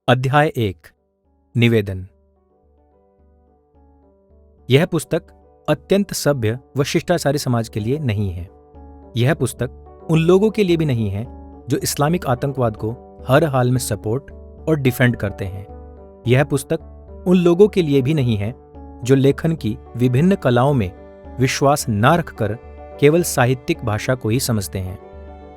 अध्याय 1 निवेदन। यह पुस्तक अत्यंत सभ्य व शिष्टाचारी समाज के लिए नहीं है। यह पुस्तक उन लोगों के लिए भी नहीं है जो इस्लामिक आतंकवाद को हर हाल में सपोर्ट और डिफेंड करते हैं। यह पुस्तक उन लोगों के लिए भी नहीं है जो लेखन की विभिन्न कलाओं में विश्वास न रखकर केवल साहित्यिक भाषा को ही समझते हैं।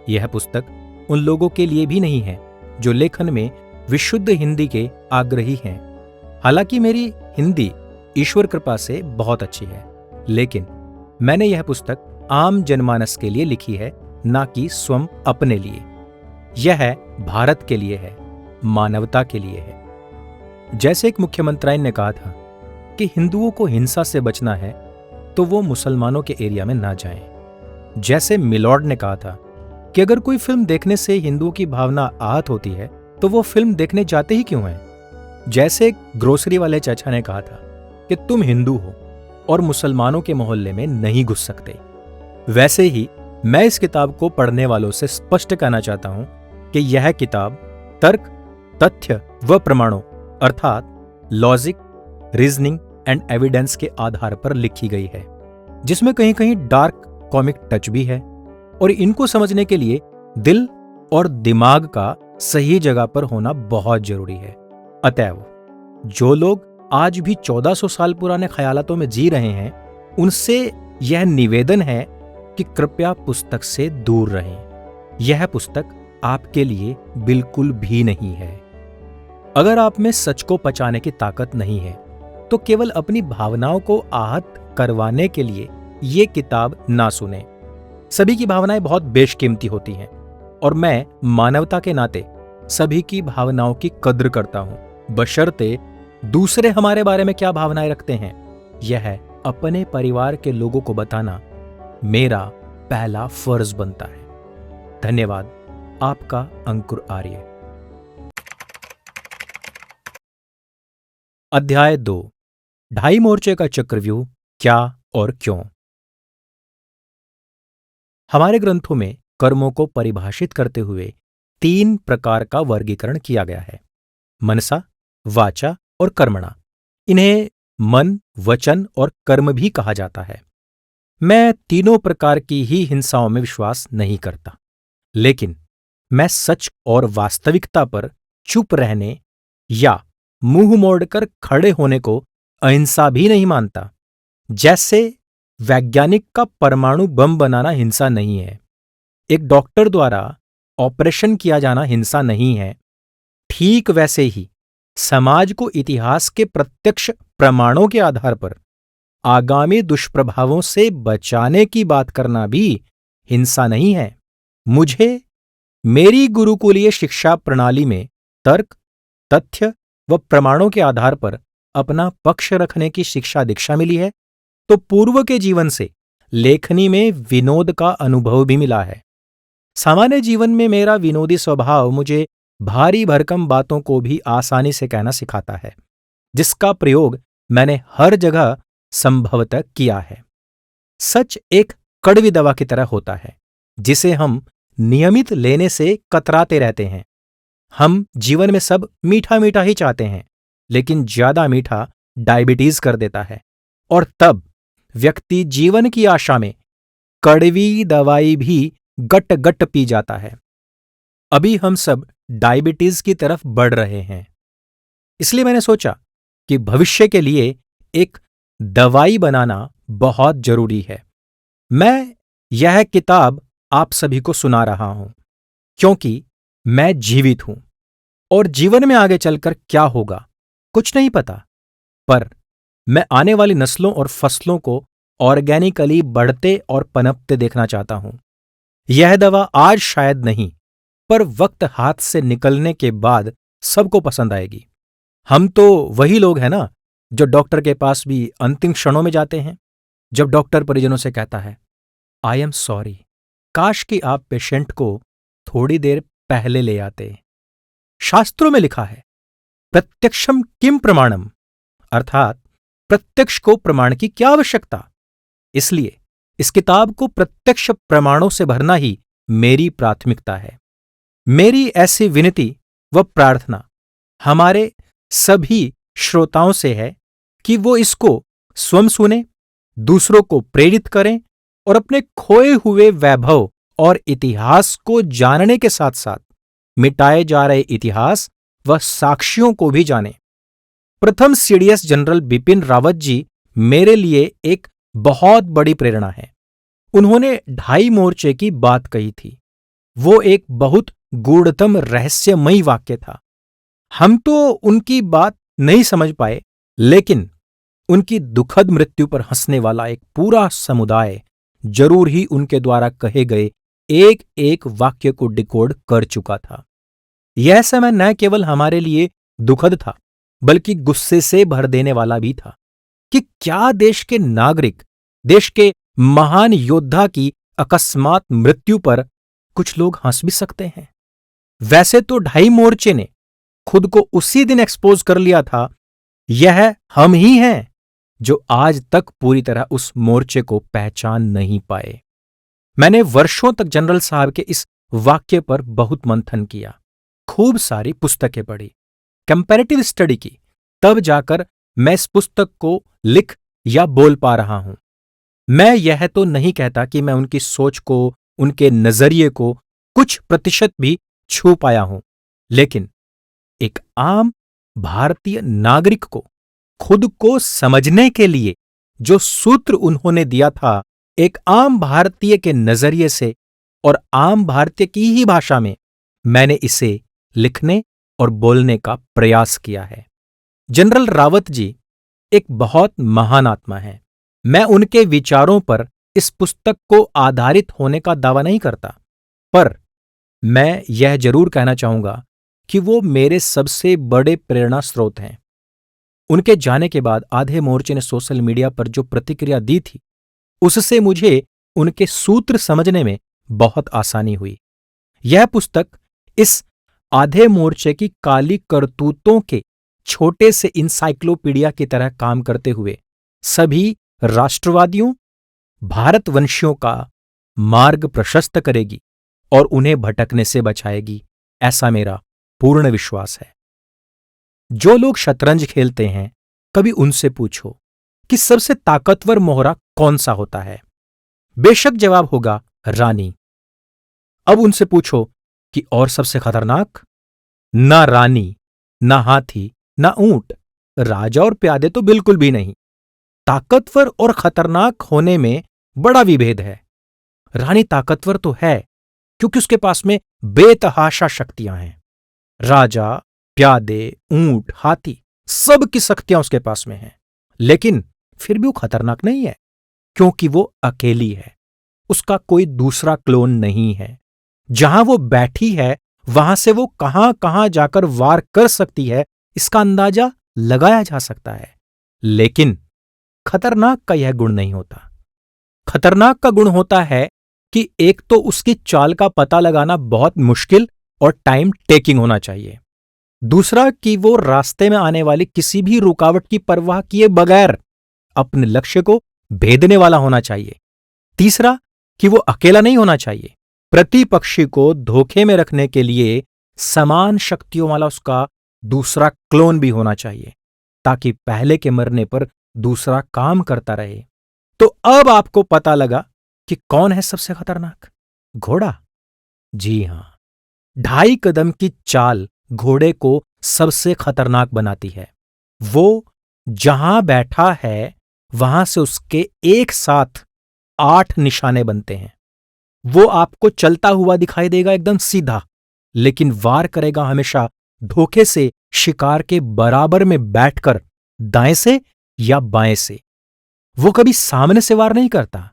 यह पुस्तक उन लोगों के लिए भी नहीं है जो लेखन में विशुद्ध हिंदी के आग्रही हैं। हालांकि मेरी हिंदी ईश्वर कृपा से बहुत अच्छी है, लेकिन मैंने यह पुस्तक आम जनमानस के लिए लिखी है, ना कि स्वयं अपने लिए। यह भारत के लिए है, मानवता के लिए है। जैसे एक मुख्यमंत्री ने कहा था कि हिंदुओं को हिंसा से बचना है तो वो मुसलमानों के एरिया में ना जाएं। जैसे मिलॉर्ड ने कहा था कि अगर कोई फिल्म देखने से हिंदुओं की भावना आहत होती है तो वो फिल्म देखने जाते ही क्यों हैं। जैसे एक ग्रोसरी वाले चाचा ने कहा था कि तुम हिंदू हो और मुसलमानों के मोहल्ले में नहीं घुस सकते। वैसे ही मैं इस किताब को पढ़ने वालों से स्पष्ट कहना चाहता हूं कि यह किताब तर्क, तथ्य व प्रमाणों अर्थात लॉजिक, रीजनिंग एंड एविडेंस के आधार पर लिखी गई है, जिसमें कहीं कहीं डार्क कॉमिक टच भी है। और इनको समझने के लिए दिल और दिमाग का सही जगह पर होना बहुत जरूरी है। अतएव जो लोग आज भी 1400 साल पुराने ख्यालातों में जी रहे हैं, उनसे यह निवेदन है कि कृपया पुस्तक से दूर रहें। यह पुस्तक आपके लिए बिल्कुल भी नहीं है। अगर आप में सच को पचाने की ताकत नहीं है तो केवल अपनी भावनाओं को आहत करवाने के लिए ये किताब ना सुने। सभी की भावनाएं बहुत बेशकीमती होती हैं और मैं मानवता के नाते सभी की भावनाओं की कद्र करता हूं, बशर्ते दूसरे हमारे बारे में क्या भावनाएं रखते हैं यह अपने परिवार के लोगों को बताना मेरा पहला फर्ज बनता है। धन्यवाद। आपका अंकुर आर्य। अध्याय 2 ढाई मोर्चे का चक्रव्यूह, क्या और क्यों। हमारे ग्रंथों में कर्मों को परिभाषित करते हुए 3 प्रकार का वर्गीकरण किया गया है: मनसा, वाचा और कर्मणा। इन्हें मन, वचन और कर्म भी कहा जाता है। मैं तीनों प्रकार की ही हिंसाओं में विश्वास नहीं करता, लेकिन मैं सच और वास्तविकता पर चुप रहने या मुंह मोड़कर खड़े होने को अहिंसा भी नहीं मानता। जैसे वैज्ञानिक का परमाणु बम बनाना हिंसा नहीं है, एक डॉक्टर द्वारा ऑपरेशन किया जाना हिंसा नहीं है, ठीक वैसे ही समाज को इतिहास के प्रत्यक्ष प्रमाणों के आधार पर आगामी दुष्प्रभावों से बचाने की बात करना भी हिंसा नहीं है। मुझे मेरी गुरुकुलीय शिक्षा प्रणाली में तर्क, तथ्य व प्रमाणों के आधार पर अपना पक्ष रखने की शिक्षा दीक्षा मिली है, तो पूर्व के जीवन से लेखनी में विनोद का अनुभव भी मिला है। सामान्य जीवन में मेरा विनोदी स्वभाव मुझे भारी भरकम बातों को भी आसानी से कहना सिखाता है, जिसका प्रयोग मैंने हर जगह संभवतः किया है। सच एक कड़वी दवा की तरह होता है, जिसे हम नियमित लेने से कतराते रहते हैं। हम जीवन में सब मीठा मीठा ही चाहते हैं, लेकिन ज्यादा मीठा डायबिटीज कर देता है, और तब व्यक्ति जीवन की आशा में कड़वी दवाई भी गट गट पी जाता है। अभी हम सब डायबिटीज की तरफ बढ़ रहे हैं, इसलिए मैंने सोचा कि भविष्य के लिए एक दवाई बनाना बहुत जरूरी है। मैं यह किताब आप सभी को सुना रहा हूं क्योंकि मैं जीवित हूं और जीवन में आगे चलकर क्या होगा कुछ नहीं पता, पर मैं आने वाली नस्लों और फसलों को ऑर्गेनिकली बढ़ते और पनपते देखना चाहता हूं। यह दवा आज शायद नहीं, पर वक्त हाथ से निकलने के बाद सबको पसंद आएगी। हम तो वही लोग हैं ना जो डॉक्टर के पास भी अंतिम क्षणों में जाते हैं, जब डॉक्टर परिजनों से कहता है, आई एम सॉरी, काश कि आप पेशेंट को थोड़ी देर पहले ले आते। शास्त्रों में लिखा है, प्रत्यक्षम किम प्रमाणम, अर्थात प्रत्यक्ष को प्रमाण की क्या आवश्यकता। इसलिए इस किताब को प्रत्यक्ष प्रमाणों से भरना ही मेरी प्राथमिकता है। मेरी ऐसी विनती व प्रार्थना हमारे सभी श्रोताओं से है कि वो इसको स्वयं सुने, दूसरों को प्रेरित करें और अपने खोए हुए वैभव और इतिहास को जानने के साथ साथ मिटाए जा रहे इतिहास व साक्ष्यों को भी जानें। प्रथम सीडीएस जनरल बिपिन रावत जी मेरे लिए एक बहुत बड़ी प्रेरणा है। उन्होंने 2.5 मोर्चे की बात कही थी। वो एक बहुत गूढ़तम रहस्यमयी वाक्य था। हम तो उनकी बात नहीं समझ पाए, लेकिन उनकी दुखद मृत्यु पर हंसने वाला एक पूरा समुदाय जरूर ही उनके द्वारा कहे गए एक एक वाक्य को डिकोड कर चुका था। यह समय न केवल हमारे लिए दुखद था, बल्कि गुस्से से भर देने वाला भी था कि क्या देश के नागरिक, देश के महान योद्धा की अकस्मात मृत्यु पर कुछ लोग हंस भी सकते हैं। वैसे तो 2.5 मोर्चे ने खुद को उसी दिन एक्सपोज कर लिया था। यह हम ही हैं जो आज तक पूरी तरह उस मोर्चे को पहचान नहीं पाए। मैंने वर्षों तक जनरल साहब के इस वाक्य पर बहुत मंथन किया, खूब सारी पुस्तकें पढ़ी, कंपैरेटिव स्टडी की, तब जाकर मैं इस पुस्तक को लिख या बोल पा रहा हूं। मैं यह तो नहीं कहता कि मैं उनकी सोच को, उनके नजरिए को कुछ प्रतिशत भी छू पाया हूं, लेकिन एक आम भारतीय नागरिक को खुद को समझने के लिए जो सूत्र उन्होंने दिया था, एक आम भारतीय के नजरिए से और आम भारतीय की ही भाषा में मैंने इसे लिखने और बोलने का प्रयास किया है। जनरल रावत जी एक बहुत महान आत्मा है। मैं उनके विचारों पर इस पुस्तक को आधारित होने का दावा नहीं करता, पर मैं यह जरूर कहना चाहूंगा कि वो मेरे सबसे बड़े प्रेरणा स्रोत हैं। उनके जाने के बाद आधे मोर्चे ने सोशल मीडिया पर जो प्रतिक्रिया दी थी, उससे मुझे उनके सूत्र समझने में बहुत आसानी हुई। यह पुस्तक इस आधे मोर्चे की काली करतूतों के छोटे से इंसाइक्लोपीडिया की तरह काम करते हुए सभी राष्ट्रवादियों, भारतवंशियों का मार्ग प्रशस्त करेगी और उन्हें भटकने से बचाएगी, ऐसा मेरा पूर्ण विश्वास है। जो लोग शतरंज खेलते हैं, कभी उनसे पूछो कि सबसे ताकतवर मोहरा कौन सा होता है। बेशक जवाब होगा रानी। अब उनसे पूछो कि और सबसे खतरनाक? ना रानी, ना हाथी, ना ऊंट, राजा और प्यादे तो बिल्कुल भी नहीं। ताकतवर और खतरनाक होने में बड़ा विभेद है। रानी ताकतवर तो है क्योंकि उसके पास में बेतहाशा शक्तियां हैं। राजा, प्यादे, ऊंट, हाथी, सब की शक्तियां उसके पास में हैं, लेकिन फिर भी वो खतरनाक नहीं है क्योंकि वो अकेली है। उसका कोई दूसरा क्लोन नहीं है। जहां वो बैठी है वहां से वो कहां कहां जाकर वार कर सकती है, इसका अंदाजा लगाया जा सकता है। लेकिन खतरनाक का यह गुण नहीं होता। खतरनाक का गुण होता है कि एक तो उसकी चाल का पता लगाना बहुत मुश्किल और टाइम टेकिंग होना चाहिए। दूसरा कि वो रास्ते में आने वाली किसी भी रुकावट की परवाह किए बगैर अपने लक्ष्य को भेदने वाला होना चाहिए। तीसरा कि वो अकेला नहीं होना चाहिए। प्रतिपक्षी को धोखे में रखने के लिए समान शक्तियों वाला उसका दूसरा क्लोन भी होना चाहिए, ताकि पहले के मरने पर दूसरा काम करता रहे। तो अब आपको पता लगा कि कौन है सबसे खतरनाक? घोड़ा। जी हां, 2.5 कदम की चाल घोड़े को सबसे खतरनाक बनाती है। वो जहां बैठा है वहां से उसके एक साथ 8 निशाने बनते हैं। वो आपको चलता हुआ दिखाई देगा एकदम सीधा, लेकिन वार करेगा हमेशा धोखे से शिकार के बराबर में बैठकर, दाएं से या बाएं से। वो कभी सामने से वार नहीं करता।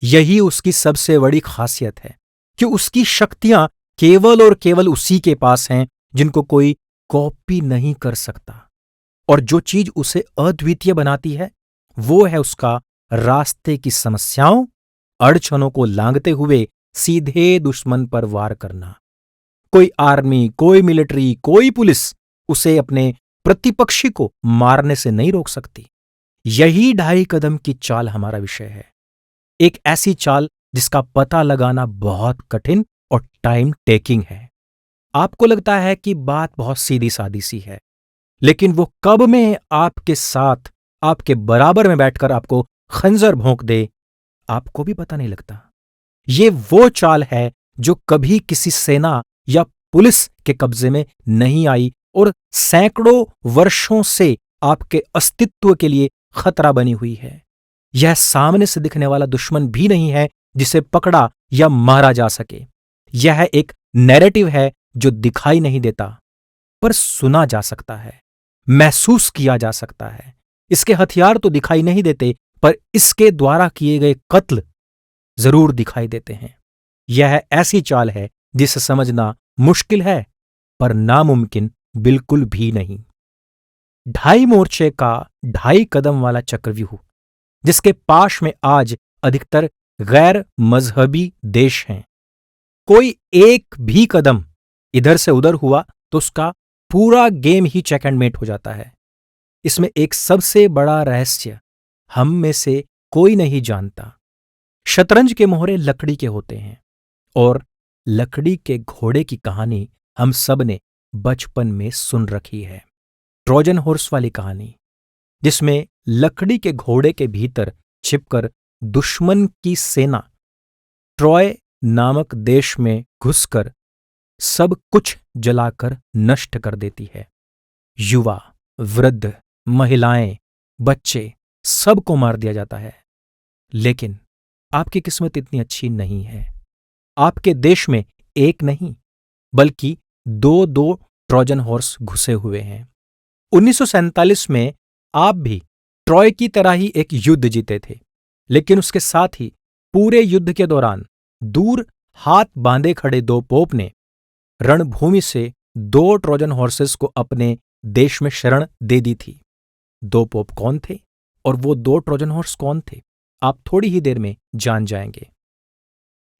यही उसकी सबसे बड़ी खासियत है कि उसकी शक्तियां केवल और केवल उसी के पास हैं जिनको कोई कॉपी नहीं कर सकता। और जो चीज उसे अद्वितीय बनाती है वो है उसका रास्ते की समस्याओं, अड़चनों को लांघते हुए सीधे दुश्मन पर वार करना। कोई आर्मी, कोई मिलिट्री, कोई पुलिस उसे अपने प्रतिपक्षी को मारने से नहीं रोक सकती। यही 2.5 कदम की चाल हमारा विषय है। एक ऐसी चाल जिसका पता लगाना बहुत कठिन और टाइम टेकिंग है। आपको लगता है कि बात बहुत सीधी सादी सी है, लेकिन वो कब में आपके साथ आपके बराबर में बैठकर आपको खंजर भोंक दे, आपको भी पता नहीं लगता। ये वो चाल है जो कभी किसी सेना या पुलिस के कब्जे में नहीं आई और सैकड़ों वर्षों से आपके अस्तित्व के लिए खतरा बनी हुई है। यह सामने से दिखने वाला दुश्मन भी नहीं है जिसे पकड़ा या मारा जा सके। यह एक नैरेटिव है जो दिखाई नहीं देता, पर सुना जा सकता है, महसूस किया जा सकता है। इसके हथियार तो दिखाई नहीं देते, पर इसके द्वारा किए गए कत्ल जरूर दिखाई देते हैं। यह ऐसी चाल है जिसे समझना मुश्किल है, पर नामुमकिन बिल्कुल भी नहीं। 2.5 मोर्चे का 2.5 कदम वाला चक्रव्यूह, जिसके पाश में आज अधिकतर गैर मजहबी देश हैं। कोई एक भी कदम इधर से उधर हुआ तो उसका पूरा गेम ही चेक एंड मेट हो जाता है। इसमें एक सबसे बड़ा रहस्य हम में से कोई नहीं जानता। शतरंज के मोहरे लकड़ी के होते हैं और लकड़ी के घोड़े की कहानी हम सब ने बचपन में सुन रखी है। ट्रोजन हॉर्स वाली कहानी, जिसमें लकड़ी के घोड़े के भीतर छिपकर दुश्मन की सेना ट्रॉय नामक देश में घुसकर सब कुछ जलाकर नष्ट कर देती है। युवा, वृद्ध, महिलाएं, बच्चे, सबको मार दिया जाता है। लेकिन आपकी किस्मत इतनी अच्छी नहीं है। आपके देश में एक नहीं बल्कि 2-2 ट्रोजन हॉर्स घुसे हुए हैं। 1947 में आप भी ट्रॉय की तरह ही एक युद्ध जीते थे, लेकिन उसके साथ ही पूरे युद्ध के दौरान दूर हाथ बांधे खड़े 2 पोप ने रणभूमि से 2 ट्रोजन हॉर्सेस को अपने देश में शरण दे दी थी। 2 पोप कौन थे और वो 2 ट्रोजन हॉर्स कौन थे, आप थोड़ी ही देर में जान जाएंगे।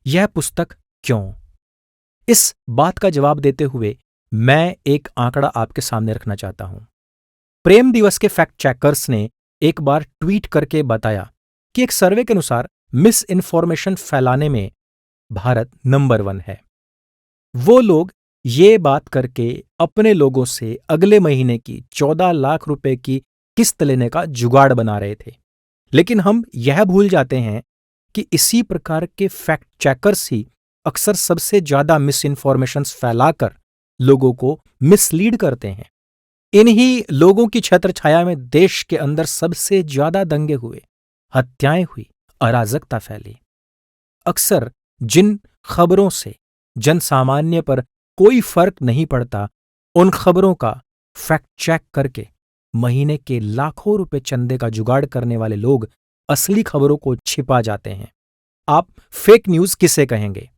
यह पुस्तक क्यों? इस बात का जवाब देते हुए मैं एक आंकड़ा आपके सामने रखना चाहता हूं। प्रेम दिवस के फैक्ट चेकर्स ने एक बार ट्वीट करके बताया कि एक सर्वे के अनुसार मिस इन्फॉर्मेशन फैलाने में भारत नंबर 1 है। वो लोग ये बात करके अपने लोगों से अगले महीने की 14 लाख रुपए की किस्त लेने का जुगाड़ बना रहे थे। लेकिन हम यह भूल जाते हैं कि इसी प्रकार के फैक्ट चेकर्स ही अक्सर सबसे ज्यादा मिस इन्फॉर्मेशन फैलाकर लोगों को मिसलीड करते हैं। इन्हीं लोगों की छत्रछाया में देश के अंदर सबसे ज्यादा दंगे हुए, हत्याएं हुई, अराजकता फैली। अक्सर जिन खबरों से जनसामान्य पर कोई फर्क नहीं पड़ता, उन खबरों का फैक्ट चेक करके महीने के लाखों रुपए चंदे का जुगाड़ करने वाले लोग असली खबरों को छिपा जाते हैं। आप फेक न्यूज किसे कहेंगे?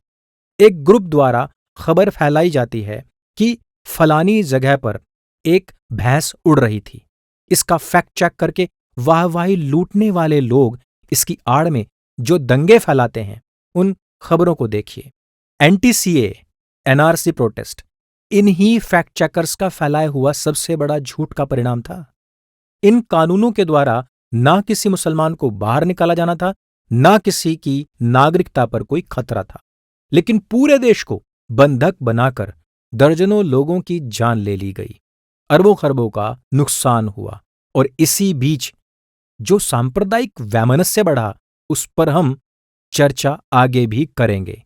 एक ग्रुप द्वारा खबर फैलाई जाती है कि फलानी जगह पर एक भैंस उड़ रही थी। इसका फैक्ट चेक करके वाहवाही लूटने वाले लोग इसकी आड़ में जो दंगे फैलाते हैं, उन खबरों को देखिए। एनटीसीए, एनआरसी प्रोटेस्ट, इन्हीं फैक्ट चेकर्स का फैलाया हुआ सबसे बड़ा झूठ का परिणाम था। इन कानूनों के द्वारा ना किसी मुसलमान को बाहर निकाला जाना था, ना किसी की नागरिकता पर कोई खतरा था, लेकिन पूरे देश को बंधक बनाकर दर्जनों लोगों की जान ले ली गई, अरबों खरबों का नुकसान हुआ। और इसी बीच जो सांप्रदायिक वैमनस्य बढ़ा, उस पर हम चर्चा आगे भी करेंगे।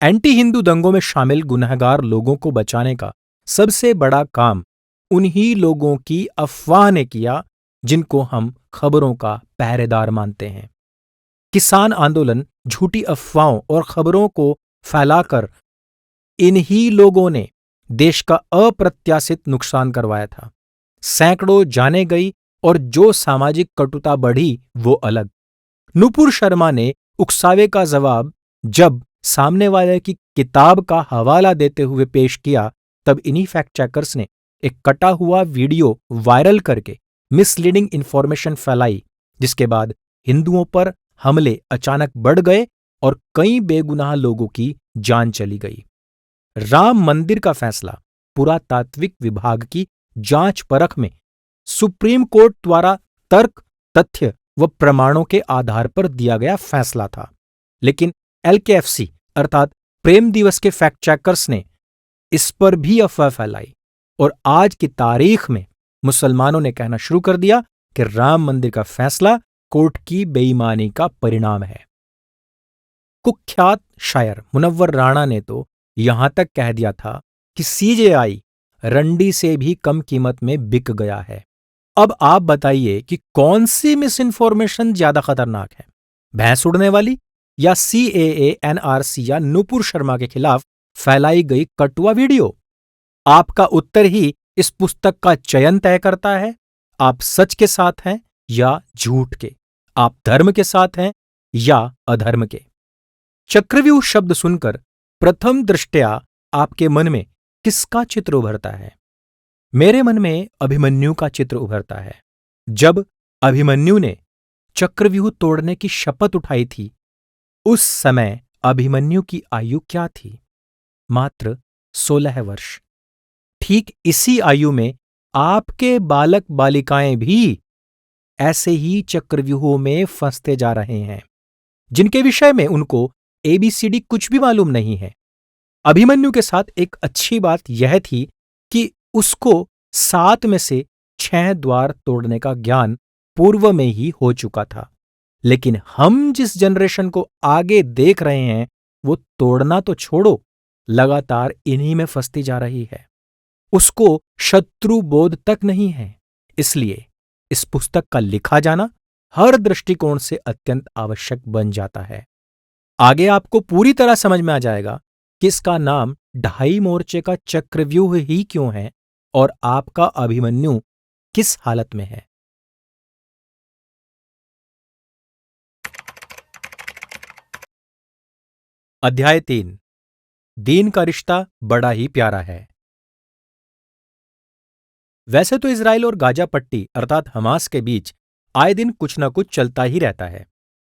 एंटी हिंदू दंगों में शामिल गुनहगार लोगों को बचाने का सबसे बड़ा काम उन्हीं लोगों की अफवाह ने किया जिनको हम खबरों का पहरेदार मानते हैं। किसान आंदोलन झूठी अफवाहों और खबरों को फैलाकर इन्हीं लोगों ने देश का अप्रत्याशित नुकसान करवाया था। सैकड़ों जाने गई और जो सामाजिक कटुता बढ़ी वो अलग। नुपुर शर्मा ने उकसावे का जवाब जब सामने वाले की किताब का हवाला देते हुए पेश किया, तब इन्हीं फैक्ट चेकर्स ने एक कटा हुआ वीडियो वायरल करके मिसलीडिंग इंफॉर्मेशन फैलाई, जिसके बाद हिंदुओं पर हमले अचानक बढ़ गए और कई बेगुनाह लोगों की जान चली गई। राम मंदिर का फैसला पुरातात्विक विभाग की जांच परख में सुप्रीम कोर्ट द्वारा तर्क, तथ्य व प्रमाणों के आधार पर दिया गया फैसला था। लेकिन एलकेएफसी अर्थात प्रेम दिवस के फैक्ट चेकर्स ने इस पर भी अफवाह फैलाई और आज की तारीख में मुसलमानों ने कहना शुरू कर दिया कि राम मंदिर का फैसला कोर्ट की बेईमानी का परिणाम है। कुख्यात शायर मुनव्वर राणा ने तो यहां तक कह दिया था कि सीजेआई रंडी से भी कम कीमत में बिक गया है। अब आप बताइए कि कौन सी मिस इन्फॉर्मेशन ज्यादा खतरनाक है, भैंस उड़ने वाली या सीएए, एनआरसी या नुपुर शर्मा के खिलाफ फैलाई गई कटुआ वीडियो? आपका उत्तर ही इस पुस्तक का चयन तय करता है। आप सच के साथ हैं या झूठ के, आप धर्म के साथ हैं या अधर्म के। चक्रव्यूह शब्द सुनकर प्रथम दृष्टया आपके मन में किसका चित्र उभरता है? मेरे मन में अभिमन्यु का चित्र उभरता है। जब अभिमन्यु ने चक्रव्यूह तोड़ने की शपथ उठाई थी, उस समय अभिमन्यु की आयु क्या थी? मात्र 16 वर्ष। ठीक इसी आयु में आपके बालक बालिकाएं भी ऐसे ही चक्रव्यूहों में फंसते जा रहे हैं, जिनके विषय में उनको एबीसीडी कुछ भी मालूम नहीं है। अभिमन्यु के साथ एक अच्छी बात यह थी कि उसको 7 में से 6 द्वार तोड़ने का ज्ञान पूर्व में ही हो चुका था। लेकिन हम जिस जनरेशन को आगे देख रहे हैं, वो तोड़ना तो छोड़ो, लगातार इन्हीं में फंसती जा रही है। उसको शत्रु बोध तक नहीं है। इसलिए इस पुस्तक का लिखा जाना हर दृष्टिकोण से अत्यंत आवश्यक बन जाता है। आगे आपको पूरी तरह समझ में आ जाएगा कि इसका नाम ढाई मोर्चे का चक्रव्यूह ही क्यों है और आपका अभिमन्यु किस हालत में है। अध्याय 3। दीन का रिश्ता बड़ा ही प्यारा है। वैसे तो इजराइल और गाजा पट्टी अर्थात हमास के बीच आए दिन कुछ न कुछ चलता ही रहता है,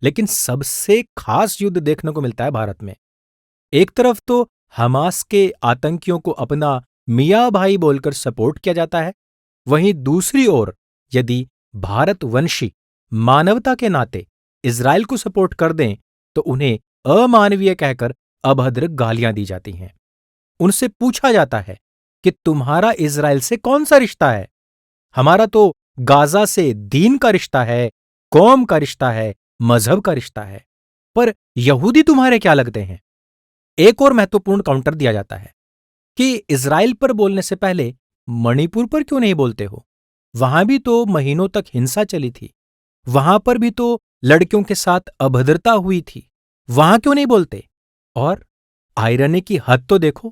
लेकिन सबसे खास युद्ध देखने को मिलता है भारत में। एक तरफ तो हमास के आतंकियों को अपना मियाँ भाई बोलकर सपोर्ट किया जाता है, वहीं दूसरी ओर यदि भारतवंशी मानवता के नाते इजराइल को सपोर्ट कर दें तो उन्हें अमानवीय कहकर अभद्र गालियां दी जाती हैं। उनसे पूछा जाता है कि तुम्हारा इजराइल से कौन सा रिश्ता है? हमारा तो गाजा से दीन का रिश्ता है, कौम का रिश्ता है, मजहब का रिश्ता है। पर यहूदी तुम्हारे क्या लगते हैं? एक और महत्वपूर्ण काउंटर दिया जाता है कि इजराइल पर बोलने से पहले मणिपुर पर क्यों नहीं बोलते हो? वहां भी तो महीनों तक हिंसा चली थी, वहां पर भी तो लड़कियों के साथ अभद्रता हुई थी, वहां क्यों नहीं बोलते? और आयरनी की हद तो देखो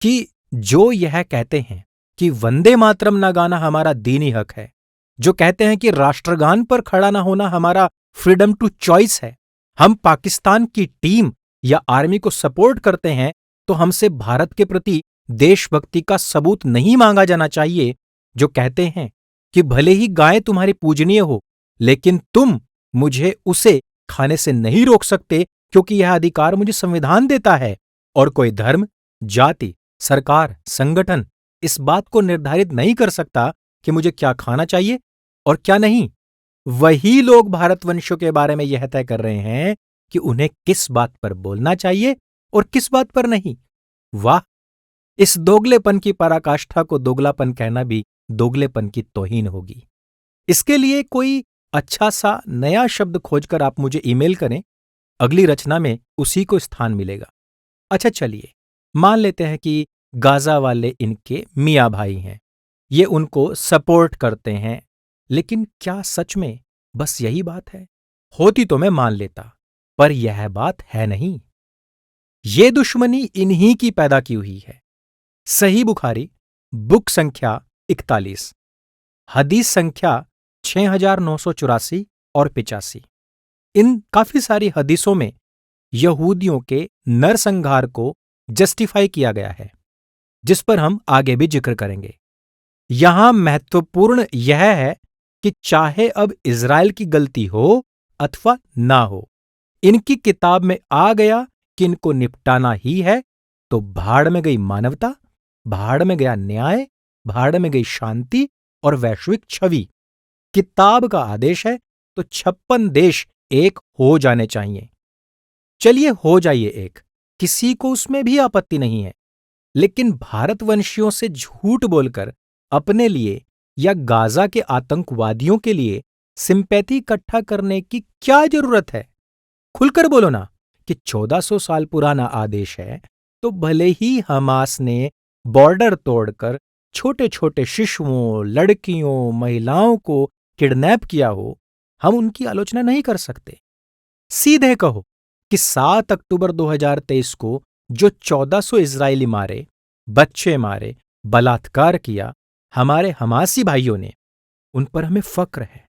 कि जो यह कहते हैं कि वंदे मातरम ना गाना हमारा दीनी हक है, जो कहते हैं कि राष्ट्रगान पर खड़ा ना होना हमारा फ्रीडम टू चॉइस है, हम पाकिस्तान की टीम या आर्मी को सपोर्ट करते हैं, तो हमसे भारत के प्रति देशभक्ति का सबूत नहीं मांगा जाना चाहिए, जो कहते हैं कि भले ही गाय तुम्हारी पूजनीय हो, लेकिन तुम मुझे उसे खाने से नहीं रोक सकते क्योंकि यह अधिकार मुझे संविधान देता है और कोई धर्म, जाति, सरकार, संगठन इस बात को निर्धारित नहीं कर सकता कि मुझे क्या खाना चाहिए और क्या नहीं। वही लोग भारतवंशियों के बारे में यह तय कर रहे हैं कि उन्हें किस बात पर बोलना चाहिए और किस बात पर नहीं। वाह! इस दोगलेपन की पराकाष्ठा को दोगलापन कहना भी दोगलेपन की तौहीन होगी। इसके लिए कोई अच्छा सा नया शब्द खोजकर आप मुझे ईमेल करें, अगली रचना में उसी को स्थान मिलेगा। अच्छा चलिए, मान लेते हैं कि गाजा वाले इनके मियाँ भाई हैं, ये उनको सपोर्ट करते हैं, लेकिन क्या सच में बस यही बात है? होती तो मैं मान लेता, पर यह बात है नहीं। ये दुश्मनी इन्हीं की पैदा की हुई है। सही बुखारी बुक संख्या 41, हदीस संख्या 6984 और 85। इन काफी सारी हदीसों में यहूदियों के नरसंहार को जस्टिफाई किया गया है, जिस पर हम आगे भी जिक्र करेंगे। यहां महत्वपूर्ण यह है कि चाहे अब इजराइल की गलती हो अथवा ना हो, इनकी किताब में आ गया कि इनको निपटाना ही है, तो भाड़ में गई मानवता, भाड़ में गया न्याय, भाड़ में गई शांति और वैश्विक छवि। किताब का आदेश है तो 56 देश एक हो जाने चाहिए। चलिए हो जाइए एक, किसी को उसमें भी आपत्ति नहीं है। लेकिन भारतवंशियों से झूठ बोलकर अपने लिए या गाजा के आतंकवादियों के लिए सिंपैथी इकट्ठा करने की क्या जरूरत है? खुलकर बोलो ना कि 1400 साल पुराना आदेश है, तो भले ही हमास ने बॉर्डर तोड़कर छोटे छोटे शिशुओं, लड़कियों, महिलाओं को किडनैप किया हो, हम उनकी आलोचना नहीं कर सकते। सीधे कहो कि 7 अक्टूबर 2023 को जो 1400 इजरायली मारे, बच्चे मारे, बलात्कार किया हमारे हमासी भाइयों ने, उन पर हमें फक्र है।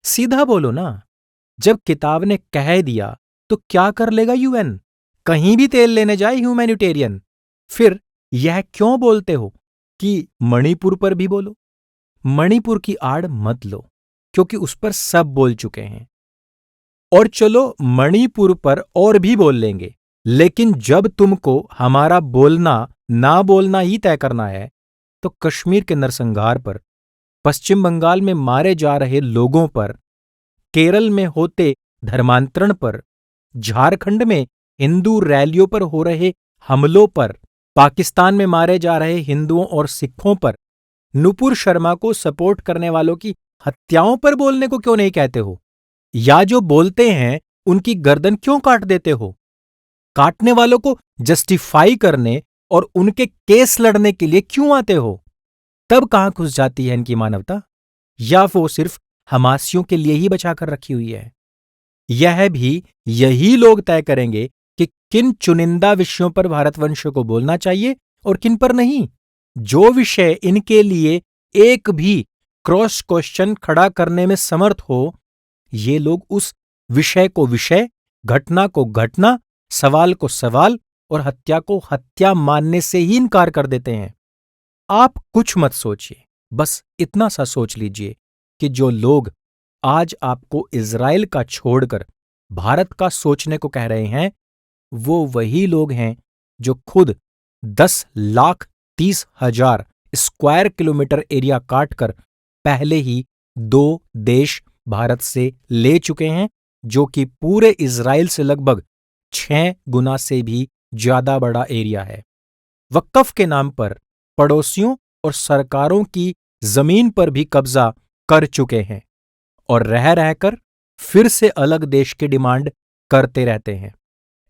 सीधा बोलो ना। जब किताब ने कह दिया तो क्या कर लेगा यूएन? कहीं भी तेल लेने जाए ह्यूमैनिटेरियन। फिर यह क्यों बोलते हो कि मणिपुर पर भी बोलो? मणिपुर की आड़ मत लो, क्योंकि उस पर सब बोल चुके हैं। और चलो मणिपुर पर और भी बोल लेंगे, लेकिन जब तुमको हमारा बोलना ना बोलना ही तय करना है, तो कश्मीर के नरसंहार पर, पश्चिम बंगाल में मारे जा रहे लोगों पर, केरल में होते धर्मांतरण पर, झारखंड में हिंदू रैलियों पर हो रहे हमलों पर, पाकिस्तान में मारे जा रहे हिंदुओं और सिखों पर, नुपुर शर्मा को सपोर्ट करने वालों की हत्याओं पर बोलने को क्यों नहीं कहते हो? या जो बोलते हैं उनकी गर्दन क्यों काट देते हो? काटने वालों को जस्टिफाई करने और उनके केस लड़ने के लिए क्यों आते हो? तब कहां घुस जाती है इनकी मानवता? या वो सिर्फ हमासियों के लिए ही बचा कर रखी हुई है? यह भी यही लोग तय करेंगे कि किन चुनिंदा विषयों पर भारतवंशियों को बोलना चाहिए और किन पर नहीं। जो विषय इनके लिए एक भी क्रॉस क्वेश्चन खड़ा करने में समर्थ हो, ये लोग उस विषय को विषय, घटना को घटना, सवाल को सवाल और हत्या को हत्या मानने से ही इनकार कर देते हैं। आप कुछ मत सोचिए, बस इतना सा सोच लीजिए कि जो लोग आज आपको इजराइल का छोड़कर भारत का सोचने को कह रहे हैं, वो वही लोग हैं जो खुद 10,30,000 स्क्वायर किलोमीटर एरिया काटकर पहले ही 2 देश भारत से ले चुके हैं, जो कि पूरे इजराइल से लगभग 6 गुना से भी ज्यादा बड़ा एरिया है। वक्फ के नाम पर पड़ोसियों और सरकारों की जमीन पर भी कब्जा कर चुके हैं और रह रहकर फिर से अलग देश की डिमांड करते रहते हैं।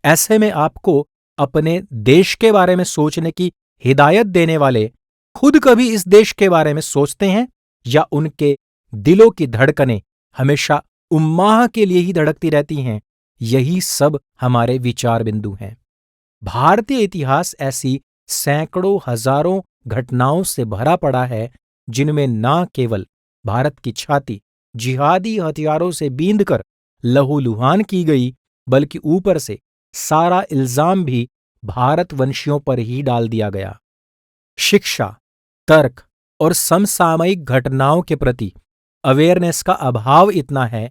ऐसे में आपको अपने देश के बारे में सोचने की हिदायत देने वाले खुद कभी इस देश के बारे में सोचते हैं, या उनके दिलों की धड़कनें हमेशा उम्माह के लिए ही धड़कती रहती हैं? यही सब हमारे विचार बिंदु हैं। भारतीय इतिहास ऐसी सैकड़ों हजारों घटनाओं से भरा पड़ा है, जिनमें न केवल भारत की छाती जिहादी हथियारों से बींधकर लहूलुहान की गई, बल्कि ऊपर से सारा इल्जाम भी भारतवंशियों पर ही डाल दिया गया। शिक्षा, तर्क और समसामयिक घटनाओं के प्रति अवेयरनेस का अभाव इतना है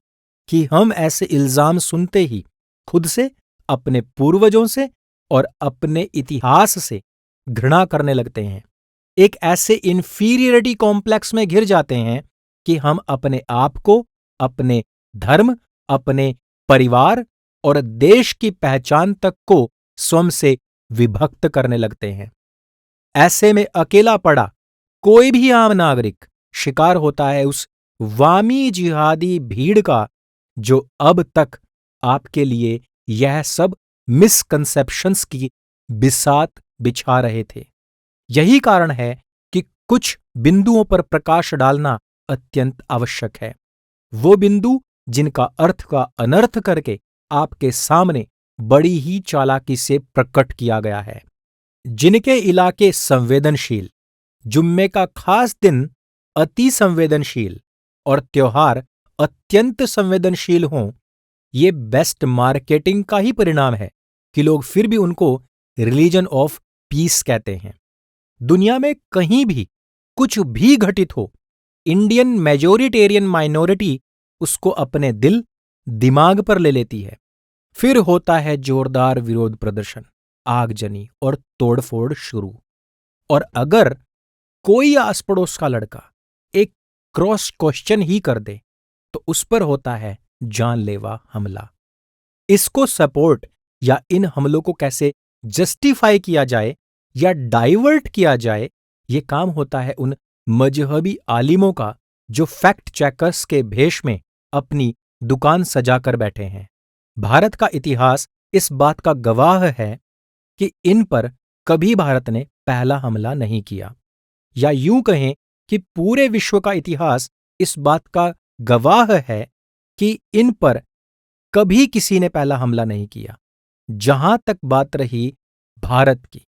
कि हम ऐसे इल्जाम सुनते ही खुद से, अपने पूर्वजों से और अपने इतिहास से घृणा करने लगते हैं। एक ऐसे इंफीरियरिटी कॉम्प्लेक्स में घिर जाते हैं कि हम अपने आप को, अपने धर्म, अपने परिवार और देश की पहचान तक को स्वयं से विभक्त करने लगते हैं। ऐसे में अकेला पड़ा कोई भी आम नागरिक शिकार होता है उस वामी जिहादी भीड़ का, जो अब तक आपके लिए यह सब मिसकंसेप्शंस की बिसात बिछा रहे थे। यही कारण है कि कुछ बिंदुओं पर प्रकाश डालना अत्यंत आवश्यक है। वो बिंदु जिनका अर्थ का अनर्थ करके आपके सामने बड़ी ही चालाकी से प्रकट किया गया है। जिनके इलाके संवेदनशील, जुम्मे का खास दिन अति संवेदनशील और त्योहार अत्यंत संवेदनशील हों, ये बेस्ट मार्केटिंग का ही परिणाम है कि लोग फिर भी उनको रिलीजन ऑफ पीस कहते हैं। दुनिया में कहीं भी कुछ भी घटित हो, इंडियन मेजोरिटेरियन माइनॉरिटी उसको अपने दिल दिमाग पर ले लेती है। फिर होता है जोरदार विरोध प्रदर्शन, आगजनी और तोड़फोड़ शुरू। और अगर कोई आस पड़ोस का लड़का एक क्रॉस क्वेश्चन ही कर दे, तो उस पर होता है जानलेवा हमला। इसको सपोर्ट या इन हमलों को कैसे जस्टिफाई किया जाए, या डाइवर्ट किया जाए, ये काम होता है उन मजहबी आलिमों का जो फैक्ट चेकर्स के भेष में अपनी दुकान सजाकर बैठे हैं। भारत का इतिहास इस बात का गवाह है कि इन पर कभी भारत ने पहला हमला नहीं किया, या यूं कहें कि पूरे विश्व का इतिहास इस बात का गवाह है कि इन पर कभी किसी ने पहला हमला नहीं किया। जहां तक बात रही भारत की,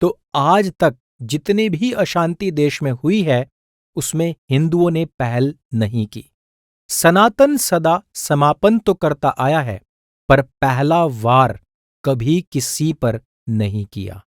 तो आज तक जितने भी अशांति देश में हुई है, उसमें हिंदुओं ने पहल नहीं की। सनातन सदा समापन तो करता आया है, पर पहला वार कभी किसी पर नहीं किया।